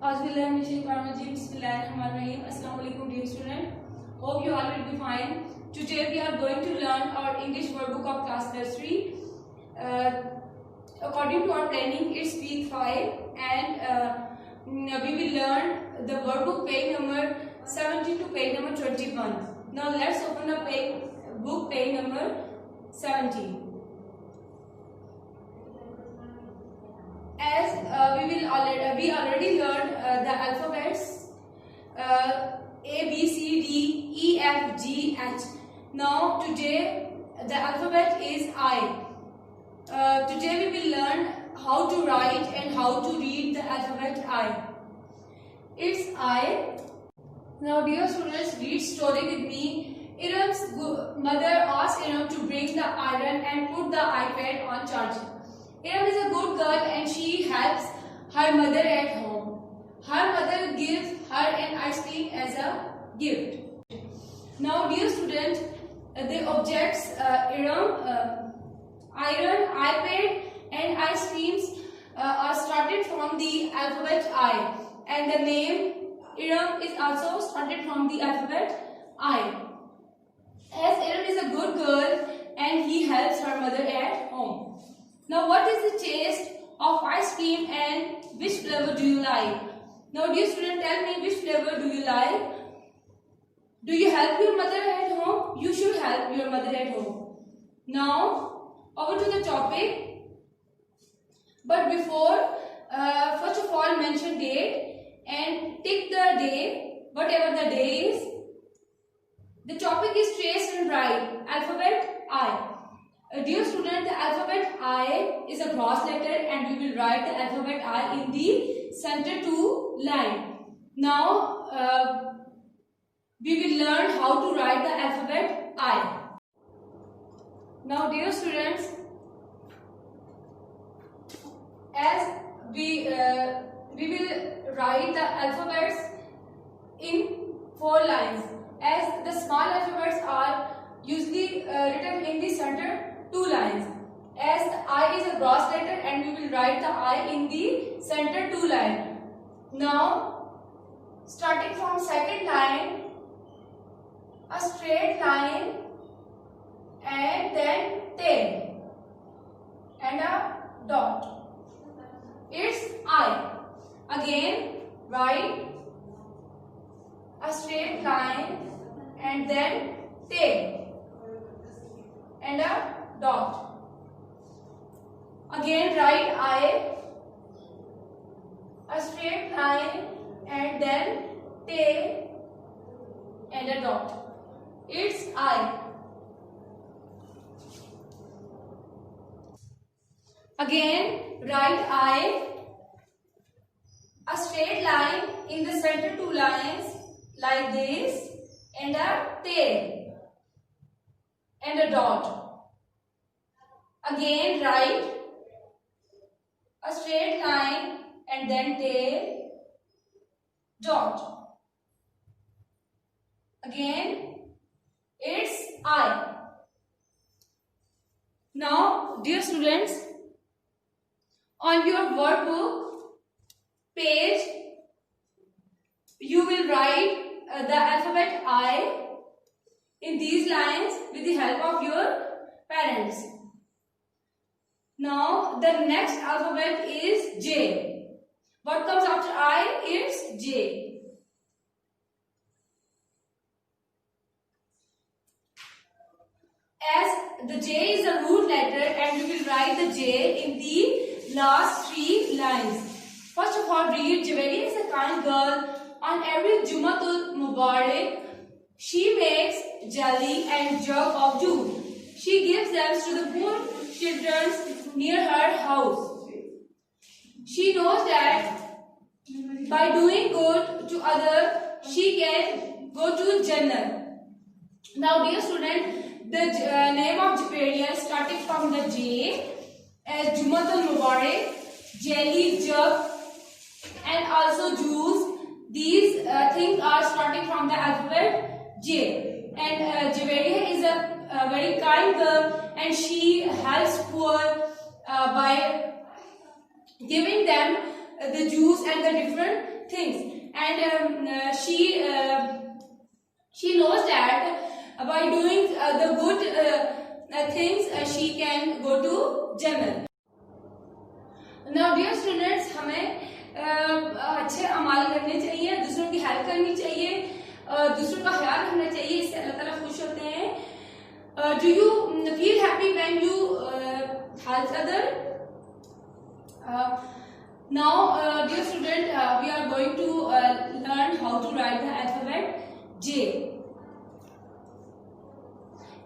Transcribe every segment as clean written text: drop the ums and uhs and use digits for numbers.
Assalamualaikum dear student. Hope you all will be fine. Today we are going to learn our English word book of class nursery. According to our planning, it's week 5 and we will learn the word book page number 17 to page number 21. Now let's open the book page number 17. As we already learned the alphabets A, B, C, D, E, F, G, H. Now today the alphabet is I. Today we will learn how to write and how to read the alphabet I. It's I. Now dear students, read story with me. Iram's mother asked Iram to bring the iron and put the iPad on charging. Iram is a good girl and she helps her mother at home. Her mother gives her an ice cream as a gift. Now dear student, the objects Iram, iron, iPad and ice creams are started from the alphabet I, and the name Iram is also started from the alphabet I. As Iram is a good girl and he helps her mother at home. Now what is the taste of ice cream and which flavor do you like? Now dear student, tell me which flavor do you like? Do you help your mother at home? You should help your mother at home. Now over to the topic. But before, first of all mention date and tick the day, whatever the day is. The topic is trace and write alphabet I. Dear student, the alphabet I is a gross letter and we will write the alphabet I in the center to line. Now we will learn how to write the alphabet I. Now dear students, as we will write the alphabets in 4 lines, as the small alphabets are usually written in the center 2 lines. As the I is a gross letter and we will write the I in the center 2 line. Now starting from second line, a straight line and then tail and a dot. It's I. Again write a straight line and then tail and a dot. Again write I, a straight line and then tail and a dot. It's I. Again write I, a straight line in the center 2 lines like this and a tail and a dot. Again write a straight line and then tail, dot. Again it's I. Now dear students, on your workbook page you will write the alphabet I in these lines with the help of your parents. Now the next alphabet is J. What comes after I? It's J. As the J is a root letter and we will write the J in the last 3 lines. First of all, read Javeria is a kind girl. On every Jumatul Mubarak, she makes jelly and jug of juice. She gives them to the poor children near her house. She knows that by doing good to others, she can go to Jannah. Now dear student, the name of Javeria starting from the J as Jumatul Mubarak, jelly, jug and also juice. These things are starting from the alphabet J. And Javeria is a very kind girl and she helps poor by giving them the juice and the different things, and she knows that by doing the good things she can go to Jannah. Now dear students, हमें अच्छे अमाल करने चाहिए, दूसरों की help करनी चाहिए, दूसरों का ख्याल रखना चाहिए, इससे अल्लाह ताला खुश होते हैं. Do you feel happy when you help other? Now dear student, we are going to learn how to write the alphabet J.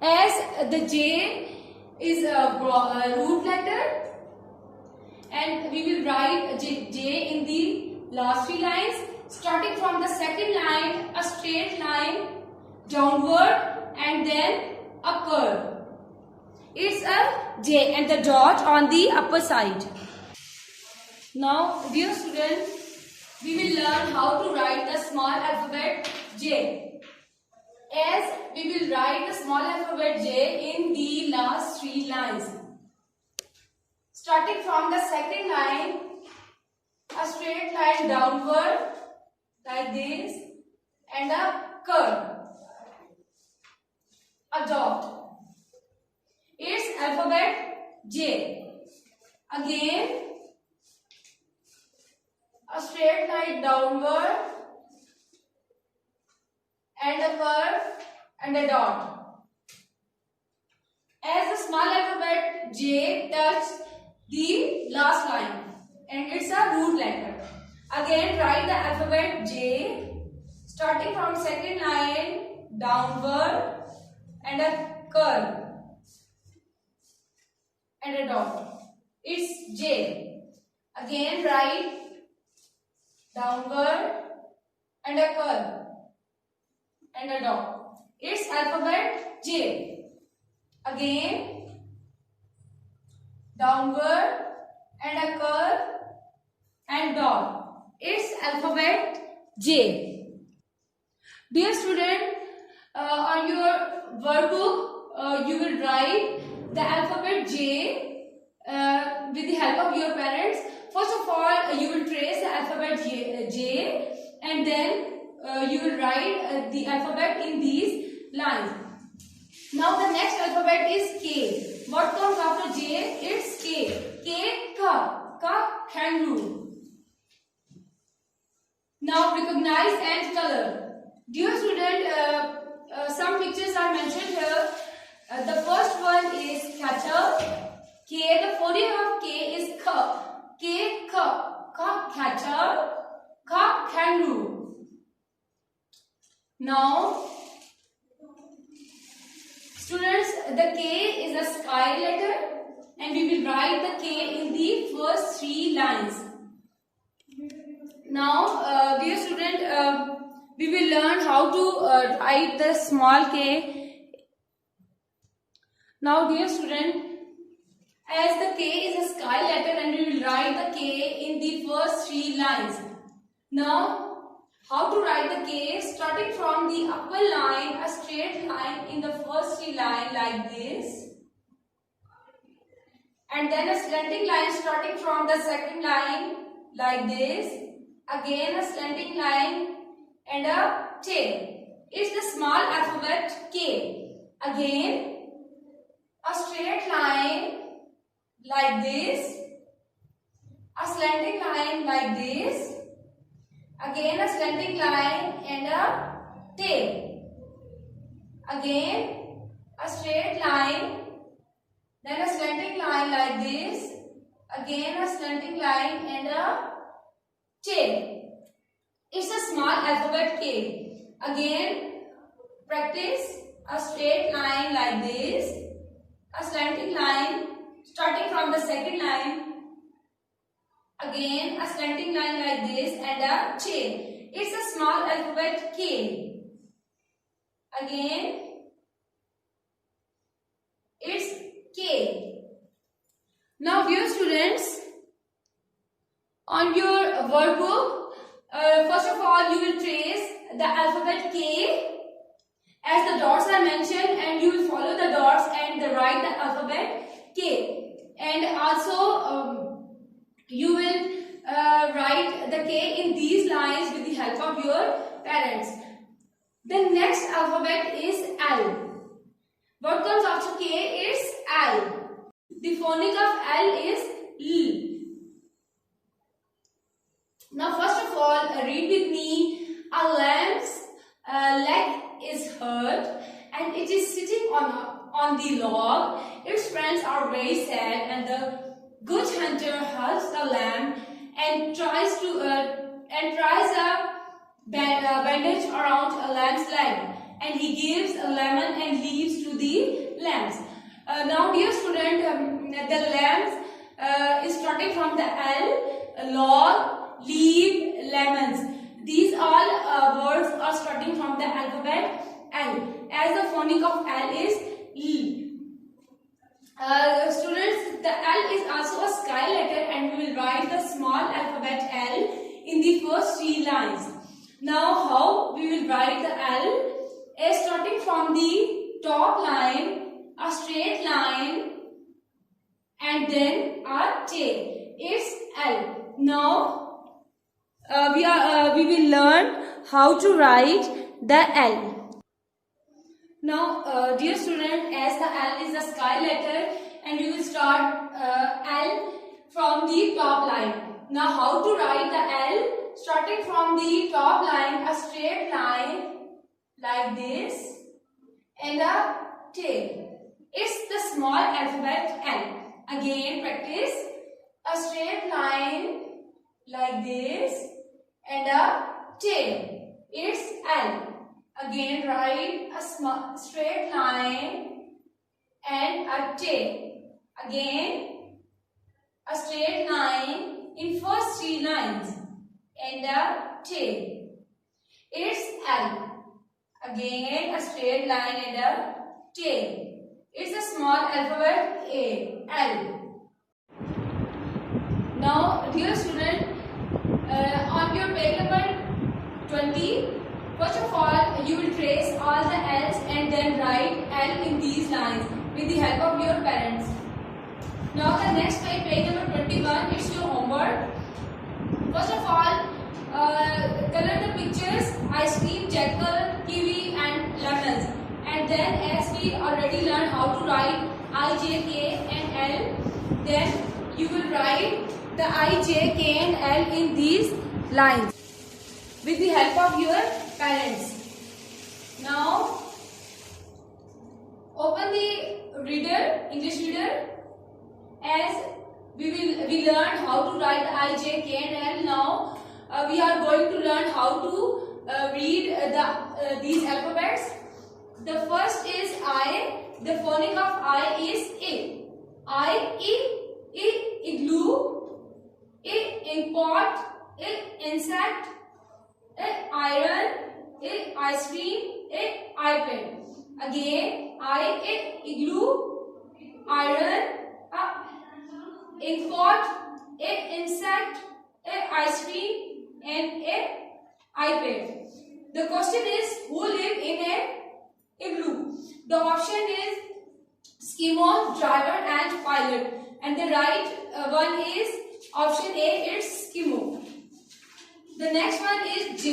As the J is a root letter, and we will write J in the last three lines. Starting from the second line, a straight line downward and then a curve. It's a J and the dot on the upper side. Now, dear students, we will learn how to write the small alphabet J. As we will write the small alphabet J in the last three lines. Starting from the second line, a straight line downward like this and a curve, a dot. It's alphabet J. Again, a straight line downward and a curve and a dot. As the small alphabet J touches the last line and it's a root letter. Again, write the alphabet J starting from second line downward and a curve and a dot. It's J. Again, write downward and a curve and a dot. It's alphabet J. Again, downward and a curve and dot. It's alphabet J. Dear student, on your workbook, you will write the alphabet J with the help of your parents. First of all, you will trace the alphabet J and then you will write the alphabet in these lines. Now the next alphabet is K. What comes after J? It's K. K, ka, kangaroo. Now recognize and color. Dear student, some pictures are mentioned here. The first one is catcher. K, the phoneme of K is K. K, ka, catcher, ka, kangaroo. Now, students, the K is a sky letter and we will write the K in the first three lines. Now, dear student, we will learn how to write the small k. Now, dear student, as the k is a sky letter and we will write the k in the first three lines. Now, how to write the k? Starting from the upper line, a straight line in the first three lines like this. And then a slanting line starting from the second line like this. Again a slanting line and a tail. It's the small alphabet K. Again a straight line like this. A slanting line like this. Again a slanting line and a tail. Again a straight line. Then a slanting line like this. Again a slanting line and a tail. It's a small alphabet K. Again, practice a straight line like this. A slanting line starting from the second line. Again, a slanting line like this and a chain. It's a small alphabet K. Again, it's K. Now, dear students, on your workbook, first of all, you will trace the alphabet K as the dots are mentioned, and you will follow the dots and write the alphabet K. And also, you will write the K in these lines of your parents. The next alphabet is L. What comes after K is L. The phonic of L is L. Now first of all, read with me. A lamb's leg is hurt and it is sitting on the log. Its friends are very sad, and the good hunter helps the lamb and tries a bandage around a lamb's leg, and he gives a lemon and leaves to the lambs. Now dear student, the lambs is starting from the L, log, leaf, lemons. These all words are starting from the alphabet L, as the phonic of L is E. Students, the L is also a sky letter, and we will write the small alphabet L in the first 3 lines. Now how we will write the L is starting from the top line, a straight line, and then a tail. It's L. Now we will learn how to write the L. Now, dear student, as the L is the sky letter, and we will start L from the top line. Now, how to write the L? Starting from the top line, a straight line like this, and a tail. It's the small alphabet L. Again, practice a straight line like this, and a tail. It's L. Again, write a small straight line and a tail. Again, a straight line in first 3 lines and a tail. It's L. Again, a straight line and a tail. It's a small alphabet A, L. Now, dear student, on your page number 20, first of all, you will trace all the L's and then write L in these lines with the help of your parents. Now the next page number 21, it's your homework. First of all, color the pictures: ice cream, jackal, kiwi and lemons. And then, as we already learned how to write I, J, K and L, then you will write the I, J, K and L in these lines with the help of your parents. Now, open the reader, English reader, as we learn how to write I, J, K and L. Now, we are going to learn how to read these alphabets. The first is I. The phonic of I is I. I, igloo, import, insect, iron, ice cream, iPad. Again, I, igloo, iron, import, insect, ice cream and iPad. The question is, who live in a igloo? The option is Eskimo, driver and pilot. And the right one is option A, it's Eskimo. The next one is J.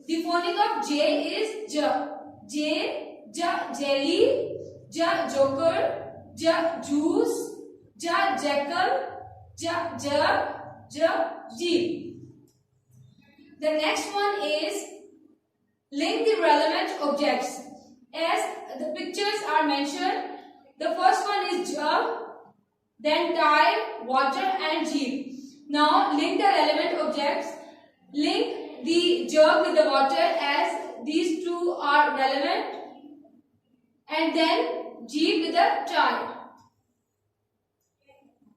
The phonic of J is J. J, jelly, joker, juice, jackal, jeep. The next one is link the relevant objects. As the pictures are mentioned, the first one is jug, then tire, water and jeep. Now link the relevant objects. Link the jug with the water, as these two are relevant, and then jeep with the tire.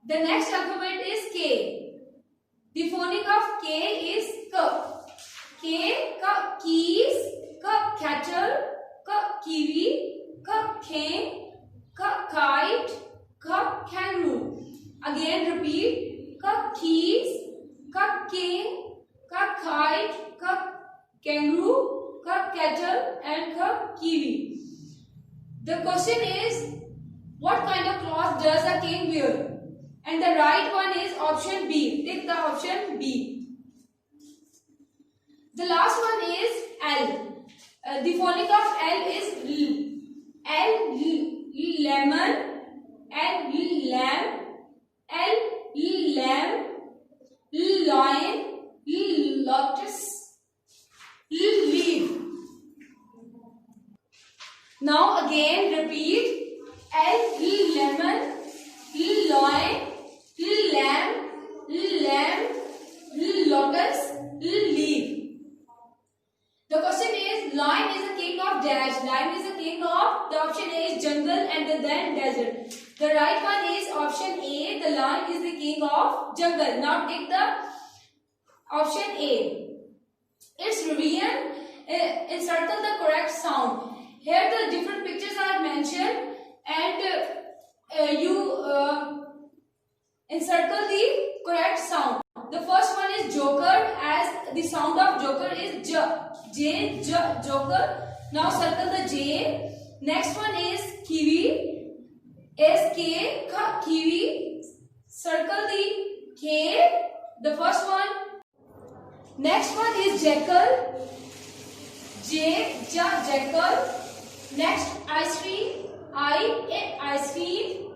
The next alphabet is K. The phonic of K is K. K, keys, cattle, kiwi, cane, kite, kangaroo. Again repeat: keys, cane, kite, kangaroo, cattle and kiwi. The question is, what kind of cloth does a king wear? And the right one is option B. Take the option B. The last one is L. The phonic of L is L. L, lemon. L, lamb. L, lamb. Lion. Lotus. Leaf. Now again repeat. L, lemon. Lion. Lamb. Lotus. Leaf. The question is, lion is the king of dash. Lion is the king of, the option A is jungle and then desert. The right one is option A, the lion is the king of jungle. Now take the option A. It's revision. Encircle the correct sound. Here the different pictures are mentioned and you encircle the correct sound. The first one is joker, as the sound of joker is J, joker. Now circle the J. Next one is kiwi, SK, kiwi. Circle the K, the first one. Next one is jackal, J, jackal. Next ice cream, ice cream.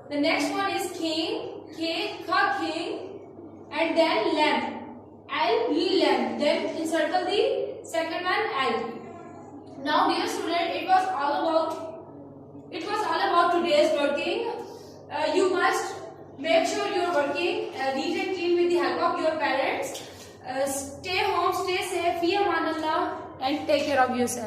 The next one is king, K, king. And then lamb, L, lamb. Then encircle the second one, L. Now dear student, it was all about today's working. You must make sure you are working neat and clean with the help of your parents. Stay home, stay safe, fi aman Allah, and take care of yourself.